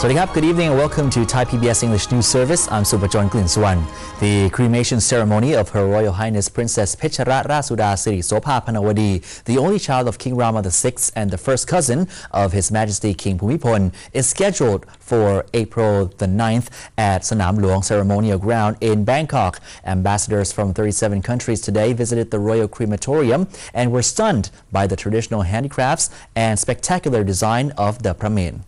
Good evening and welcome to Thai PBS English News Service. I'm Supajorn Glinsuwan. The cremation ceremony of Her Royal Highness Princess Pecharat Rasuda Siri Sopa Panawadi, the only child of King Rama VI and the first cousin of His Majesty King Bhumibol, is scheduled for April the 9th at Sanam Luang Ceremonial Ground in Bangkok. Ambassadors from 37 countries today visited the Royal Creamtorium and were stunned by the traditional handicrafts and spectacular design of the pramen.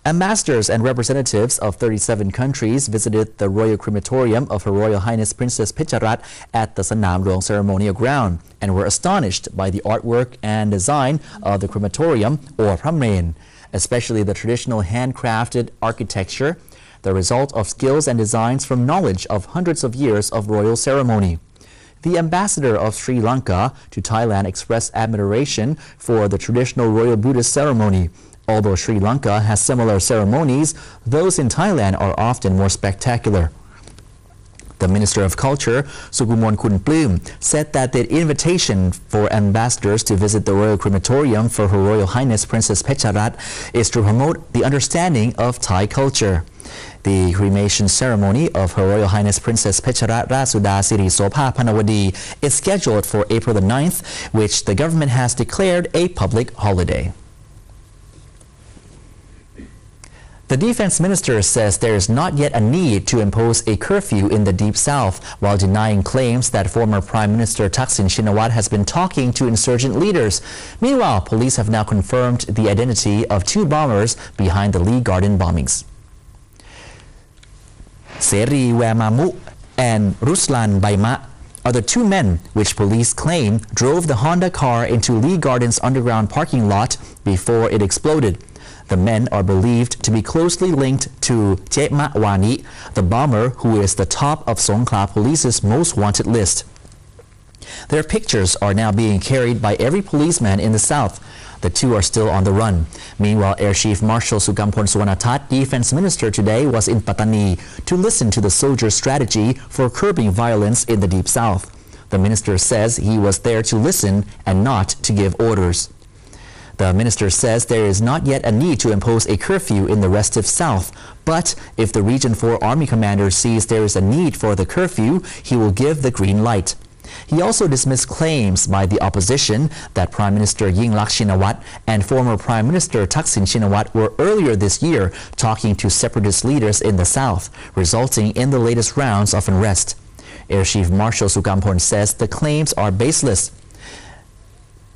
Ambassadors and representatives of 37 countries visited the Royal Creamtorium of Her Royal Highness Princess Pecharat at the Sanam Luang Ceremonial Ground and were astonished by the artwork and design of the crematorium or pramen, especially the traditional handcrafted architecture, the result of skills and designs from knowledge of hundreds of years of royal ceremony. The ambassador of Sri Lanka to Thailand expressed admiration for the traditional royal Buddhist ceremony. Although Sri Lanka has similar ceremonies, those in Thailand are often more spectacular. The Minister of Culture, Sukumon Kunploom, said that the invitation for ambassadors to visit the Royal Creamtorium for Her Royal Highness Princess Pecharat is to promote the understanding of Thai culture. The cremation ceremony of Her Royal Highness Princess Pecharat Rasuda Siri Sopa Panawadi is scheduled for April the 9th, which the government has declared a public holiday. The defense minister says there is not yet a need to impose a curfew in the Deep South, while denying claims that former Prime Minister Thaksin Shinawatra has been talking to insurgent leaders. Meanwhile, police have now confirmed the identity of two bombers behind the Lee Garden bombings. Seri Wemamu and Ruslan Baima are the two men which police claim drove the Honda car into Lee Garden's underground parking lot before it exploded. The men are believed to be closely linked to Jema Wani, the bomber who is the top of Songkhla Police's most wanted list. Their pictures are now being carried by every policeman in the south. The two are still on the run. Meanwhile, Air Chief Marshal Sukampon Suwanatat, Defense Minister, today was in Pattani to listen to the soldiers' strategy for curbing violence in the Deep South. The minister says he was there to listen and not to give orders. The minister says there is not yet a need to impose a curfew in the restive south, but if the Region 4 Army Commander sees there is a need for the curfew, he will give the green light. He also dismissed claims by the opposition that Prime Minister Yingluck Shinawatra and former Prime Minister Thaksin Shinawatra were earlier this year talking to separatist leaders in the south, resulting in the latest rounds of unrest. Air Chief Marshal Sukampon says the claims are baseless.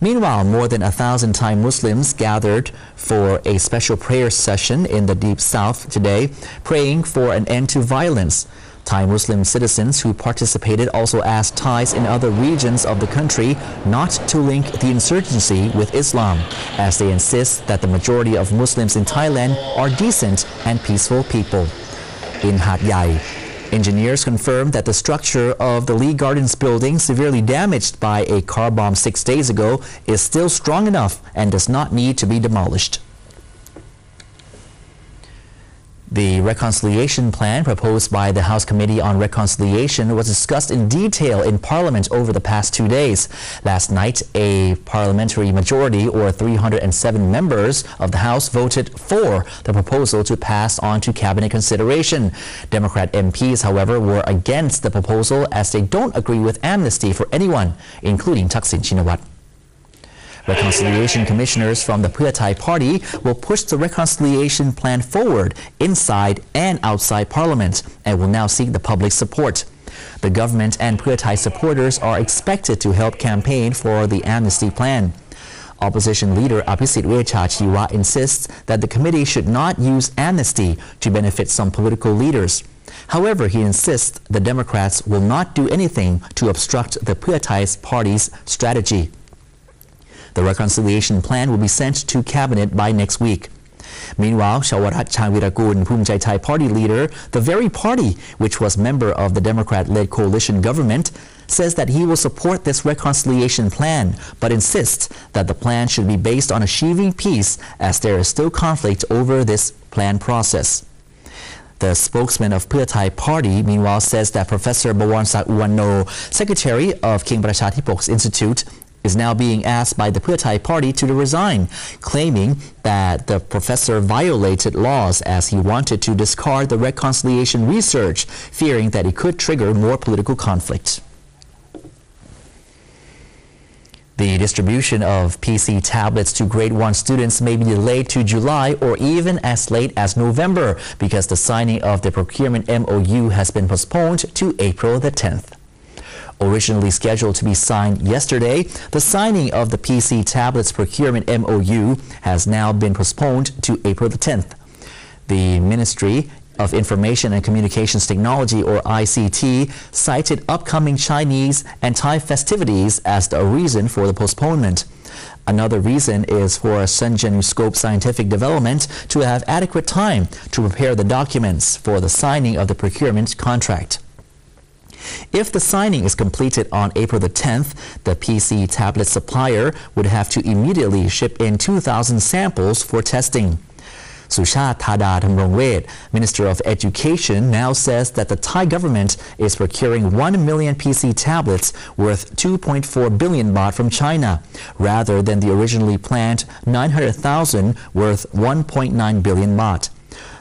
Meanwhile, more than 1,000 Thai Muslims gathered for a special prayer session in the Deep South today, praying for an end to violence. Thai Muslim citizens who participated also asked Thais in other regions of the country not to link the insurgency with Islam, as they insist that the majority of Muslims in Thailand are decent and peaceful people. In Hat Yai, engineers confirmed that the structure of the Lee Gardens building, severely damaged by a car bomb 6 days ago, is still strong enough and does not need to be demolished. The reconciliation plan proposed by the House Committee on Reconciliation was discussed in detail in Parliament over the past 2 days. Last night, a parliamentary majority, or 307 members of the House, voted for the proposal to pass on to cabinet consideration. Democrat MPs, however, were against the proposal as they don't agree with amnesty for anyone, including Thaksin Shinawatra. Reconciliation commissioners from the Pheu Thai Party will push the reconciliation plan forward inside and outside Parliament and will now seek the public support. The government and Pheu Thai supporters are expected to help campaign for the amnesty plan. Opposition leader Apisit Wechachiwa insists that the committee should not use amnesty to benefit some political leaders. However, he insists the Democrats will not do anything to obstruct the Pheu Thai Party's strategy. The reconciliation plan will be sent to cabinet by next week. Meanwhile, Shawarat Changvirakul, Phumjai Thai Party leader, the very party which was member of the Democrat-led coalition government, says that he will support this reconciliation plan, but insists that the plan should be based on achieving peace as there is still conflict over this plan process. The spokesman of Pheu Thai Party, meanwhile, says that Professor Bawarnsak Uwano, secretary of King Prachatipoks Institute, is now being asked by the Pheu Thai party to resign, claiming that the professor violated laws as he wanted to discard the reconciliation research, fearing that it could trigger more political conflict. The distribution of PC tablets to grade 1 students may be delayed to July or even as late as November because the signing of the procurement MOU has been postponed to April the 10th. Originally scheduled to be signed yesterday, the signing of the PC tablets procurement MOU has now been postponed to April the 10th. The Ministry of Information and Communications Technology, or ICT, cited upcoming Chinese and Thai festivities as the reason for the postponement. Another reason is for Shenzhen Scope Scientific Development to have adequate time to prepare the documents for the signing of the procurement contract. If the signing is completed on April the 10th, the PC tablet supplier would have to immediately ship in 2,000 samples for testing. Suchat Thada Thamrongwet, Minister of Education, now says that the Thai government is procuring 1 million PC tablets worth 2.4 billion baht from China, rather than the originally planned 900,000 worth 1.9 billion baht.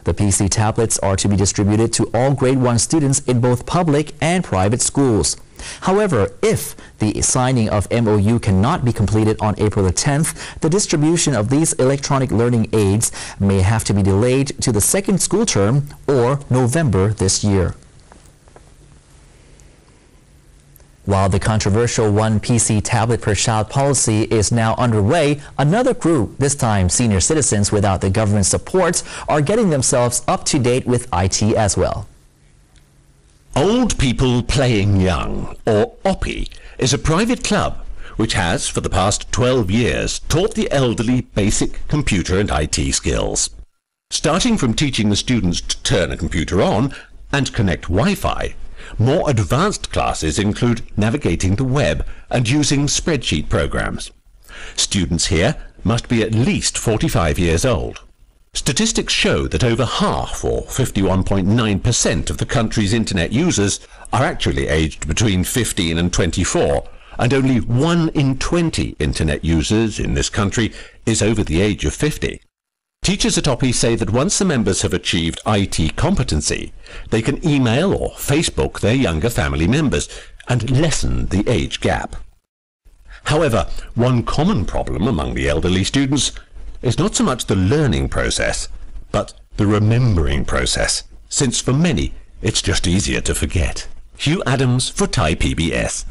The PC tablets are to be distributed to all grade 1 students in both public and private schools. However, if the signing of MOU cannot be completed on April the 10th, the distribution of these electronic learning aids may have to be delayed to the second school term or November this year. While the controversial 1 PC tablet per child policy is now underway, another group, this time senior citizens without the government support, are getting themselves up to date with IT as well. Old People Playing Young, or OPPY, is a private club which has, for the past 12 years, taught the elderly basic computer and IT skills. Starting from teaching the students to turn a computer on and connect Wi-Fi, more advanced classes include navigating the web and using spreadsheet programs. Students here must be at least 45 years old. Statistics show that over half, or 51.9% of the country's internet users are actually aged between 15 and 24, and only 1 in 20 internet users in this country is over the age of 50. Teachers at OPPY say that once the members have achieved IT competency, they can email or Facebook their younger family members and lessen the age gap. However, one common problem among the elderly students is not so much the learning process, but the remembering process, since for many it's just easier to forget. Hugh Adams for Thai PBS.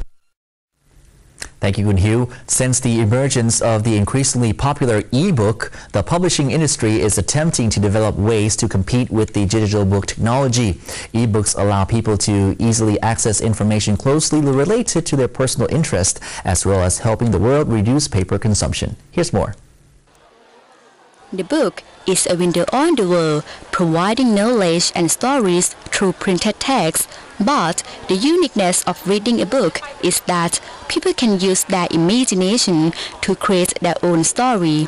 Thank you, Kun Hugh. Since the emergence of the increasingly popular e-book, the publishing industry is attempting to develop ways to compete with the digital book technology. E-books allow people to easily access information closely related to their personal interest, as well as helping the world reduce paper consumption. Here's more. The book is a window on the world, providing knowledge and stories through printed text. But the uniqueness of reading a book is that people can use their imagination to create their own story.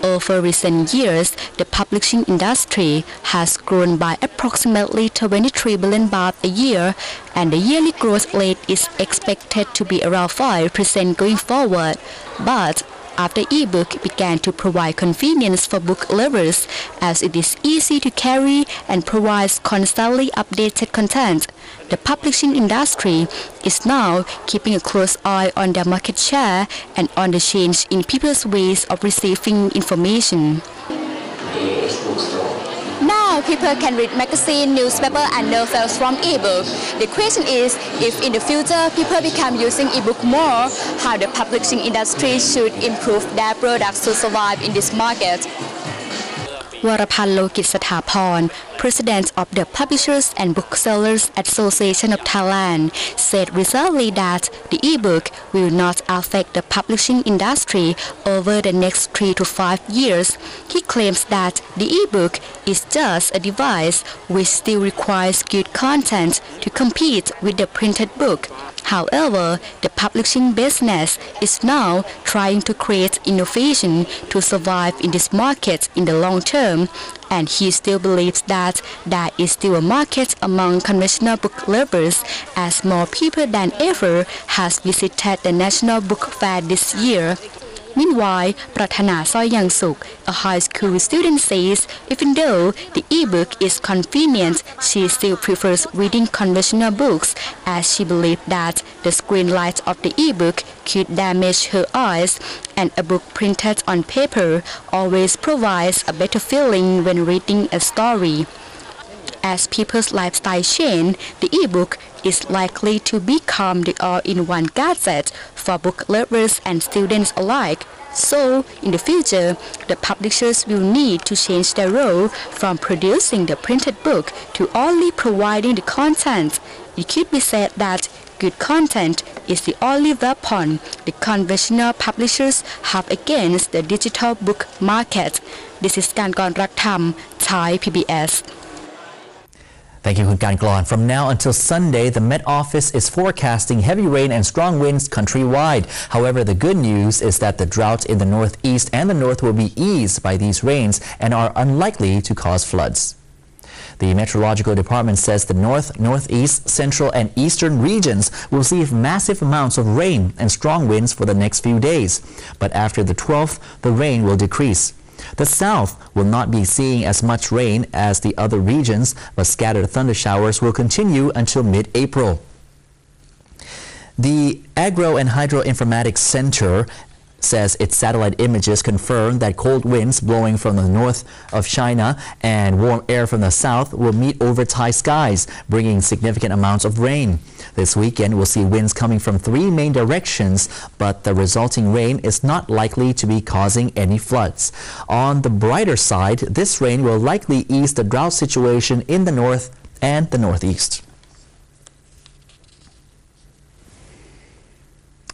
Over recent years, the publishing industry has grown by approximately 23 billion baht a year, and the yearly growth rate is expected to be around 5% going forward. But after e-book began to provide convenience for book lovers, as it is easy to carry and provides constantly updated content, the publishing industry is now keeping a close eye on their market share and on the change in people's ways of receiving information. Now people can read magazine, newspaper and novels from e-book. The question is, if in the future people become using e-book more, how the publishing industry should improve their products to survive in this market. Warapan Lokit Sathaporn, President of the Publishers and Booksellers Association of Thailand, said recently that the e-book will not affect the publishing industry over the next 3 to 5 years. He claims that the e-book is just a device which still requires good content to compete with the printed book. However, the publishing business is now trying to create innovation to survive in this market in the long term. and he still believes that there is still a market among conventional book lovers as more people than ever has visited the National Book Fair this year. Meanwhile, Pratana Soyangsuk, a high school student, says even though the e-book is convenient, she still prefers reading conventional books as she believes that the screen light of the e-book could damage her eyes, and a book printed on paper always provides a better feeling when reading a story. As people's lifestyle change, the e-book is likely to become the all-in-one gadget for book lovers and students alike. So, in the future, the publishers will need to change their role from producing the printed book to only providing the content. It could be said that good content is the only weapon the conventional publishers have against the digital book market. This is Karn Raktham, Thai PBS. Thank you, Kun Karn. From now until Sunday, the Met Office is forecasting heavy rain and strong winds countrywide. However, the good news is that the drought in the northeast and the north will be eased by these rains and are unlikely to cause floods. The Meteorological Department says the north, northeast, central and eastern regions will receive massive amounts of rain and strong winds for the next few days. But after the 12th, the rain will decrease. The south will not be seeing as much rain as the other regions, but scattered thunder showers will continue until mid-April. The Agro and Hydro-Informatics Center says its satellite images confirm that cold winds blowing from the north of China and warm air from the south will meet over Thai skies, bringing significant amounts of rain. This weekend we'll see winds coming from 3 main directions, but the resulting rain is not likely to be causing any floods. On the brighter side, this rain will likely ease the drought situation in the north and the northeast.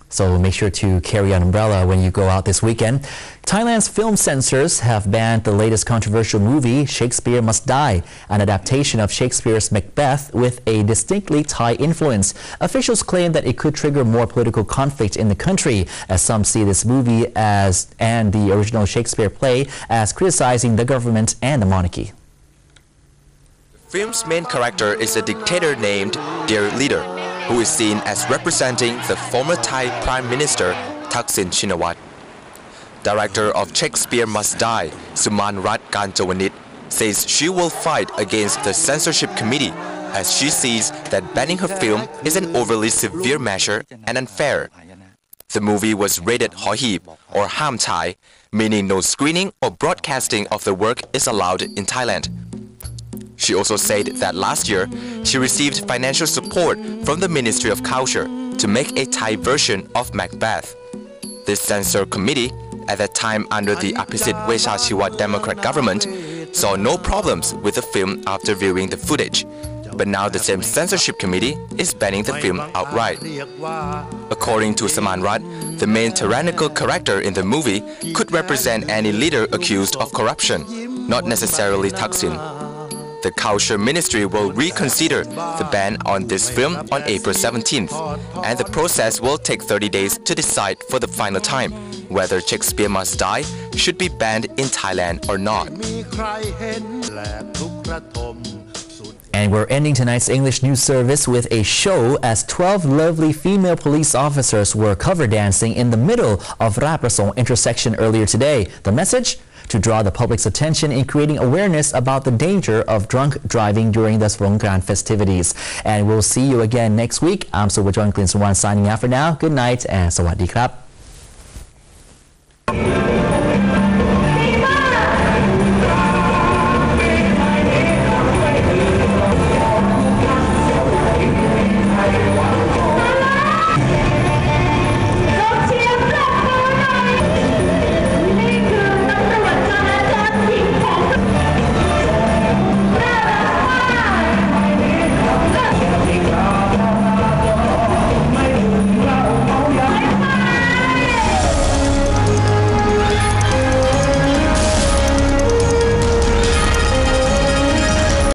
So make sure to carry an umbrella when you go out this weekend. Thailand's film censors have banned the latest controversial movie, Shakespeare Must Die, an adaptation of Shakespeare's Macbeth with a distinctly Thai influence. Officials claim that it could trigger more political conflict in the country, as some see this movie and the original Shakespeare play as criticizing the government and the monarchy. The film's main character is a dictator named Dear Leader, who is seen as representing the former Thai Prime Minister Thaksin Shinawatra. Director of Shakespeare Must Die, Sumanrat Kanjawanit, says she will fight against the censorship committee as she sees that banning her film is an overly severe measure and unfair. The movie was rated Hohib or Ham Thai, meaning no screening or broadcasting of the work is allowed in Thailand. She also said that last year, she received financial support from the Ministry of Culture to make a Thai version of Macbeth. This censor committee, at that time under the Aphisit Vechachiwat Democrat government, saw no problems with the film after viewing the footage. But now the same censorship committee is banning the film outright. According to Samanrat, the main tyrannical character in the movie could represent any leader accused of corruption, not necessarily Thaksin. The Culture Ministry will reconsider the ban on this film on April 17th, and the process will take 30 days to decide for the final time whether Shakespeare Must Die should be banned in Thailand or not. And we're ending tonight's English news service with a show as 12 lovely female police officers were cover dancing in the middle of Raprasong intersection earlier today. The message? To draw the public's attention in creating awareness about the danger of drunk driving during the Songkran festivities. And we'll see you again next week. I'm Suvajon Klinsuwan signing out for now. Good night and sawadee krap.